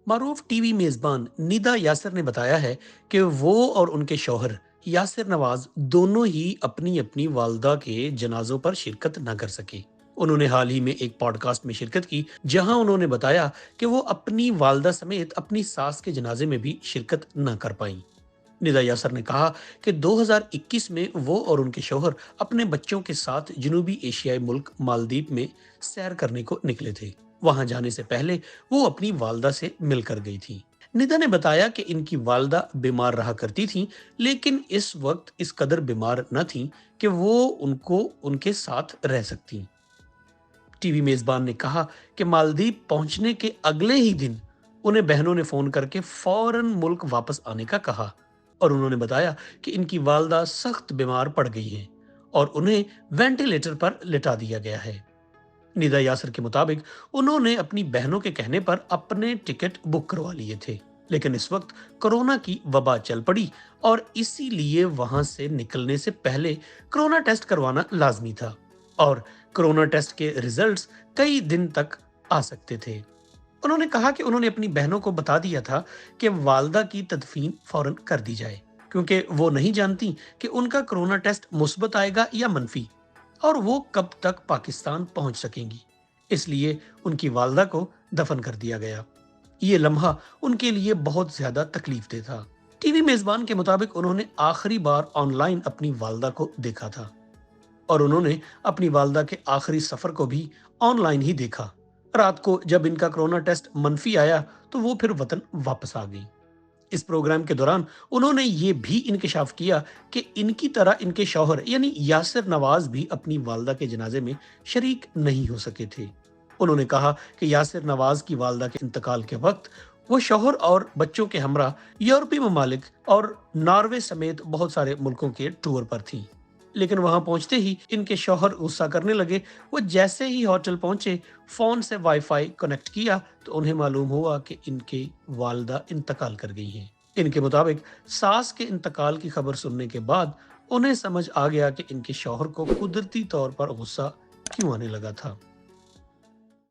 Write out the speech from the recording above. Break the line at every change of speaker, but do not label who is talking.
معروف T V میزبان ندا یاسر نے بتایا ہے کہ وہ اور ان کے شوہر یاسر نواز دونوں ہی اپنی اپنی والدہ کے جنازوں پر شرکت نہ کر سکے۔ انہوں نے حال ہی میں ایک پوڈ کاسٹ میں شرکت کی جہاں انہوں نے بتایا کہ وہ اپنی والدہ سمیت اپنی ساس کے جنازے میں بھی شرکت نہ کر پائیں۔ ندا یاسر نے کہا کہ 2021 میں وہ اور ان کے شوہر اپنے بچوں کے ساتھ جنوبی ایشیائی ملک مالدیپ میں سیر کرنے کو نکلے تھے۔ وہاں جانے سے پہلے وہ اپنی والدہ سے مل کر گئی تھی۔ ندا نے بتایا کہ ان کی والدہ بیمار رہا کرتی تھیں، لیکن اس وقت اس قدر بیمار نہ تھیں کہ وہ ان کو ان کے ساتھ رہ سکتی۔ ٹی وی میزبان نے کہا کہ مالدیپ پہنچنے کے اگلے ہی دن انہیں بہنوں نے فون کر کے فوراً ملک واپس آنے کا کہا، اور انہوں نے بتایا کہ ان کی والدہ سخت بیمار پڑ گئی ہیں اور انہیں وینٹیلیٹر پر لٹا دیا گیا ہے۔ ندا یاسر کے مطابق انہوں نے اپنی بہنوں کے کہنے پر اپنے ٹکٹ بک کروا لیے تھے، لیکن اس وقت کورونا کی وبا چل پڑی اور اسی لیے وہاں سے نکلنے سے پہلے کورونا ٹیسٹ کروانا لازمی تھا، اور کورونا ٹیسٹ کے ریزلٹس کئی دن تک آ سکتے تھے۔ انہوں نے کہا کہ انہوں نے اپنی بہنوں کو بتا دیا تھا کہ والدہ کی تدفین فوراً کر دی جائے، کیونکہ وہ نہیں جانتی کہ ان کا کورونا ٹیسٹ مثبت آئے گا یا منفی، اور وہ کب تک پاکستان پہنچ سکیں گی۔ اس لیے ان کی والدہ کو دفن کر دیا گیا۔ یہ لمحہ ان کے لیے بہت زیادہ تکلیف دہ تھا۔ ٹی وی میزبان کے مطابق انہوں نے آخری بار آن لائن اپنی والدہ کو دیکھا تھا، اور انہوں نے اپنی والدہ کے آخری سفر کو بھی آن لائن ہی دیکھا۔ رات کو جب ان کا کورونا ٹیسٹ منفی آیا تو وہ پھر وطن واپس آ گئی۔ اس پروگرام کے دوران انہوں نے یہ بھی انکشاف کیا کہ ان کی طرح ان کے شوہر یعنی یاسر نواز بھی اپنی والدہ کے جنازے میں شریک نہیں ہو سکے تھے۔ انہوں نے کہا کہ یاسر نواز کی والدہ کے انتقال کے وقت وہ شوہر اور بچوں کے ہمراہ یورپی ممالک اور ناروے سمیت بہت سارے ملکوں کے ٹور پر تھیں، لیکن وہاں پہنچتے ہی ان کے شوہر غصہ کرنے لگے۔ وہ جیسے ہی ہوٹل پہنچے، فون سے وائی فائی کنیکٹ کیا تو انہیں معلوم ہوا کہ ان کی والدہ انتقال کر گئی ہیں۔ ان کے مطابق ساس کے انتقال کی خبر سننے کے بعد انہیں سمجھ آ گیا کہ ان کے شوہر کو قدرتی طور پر غصہ کیوں آنے لگا تھا۔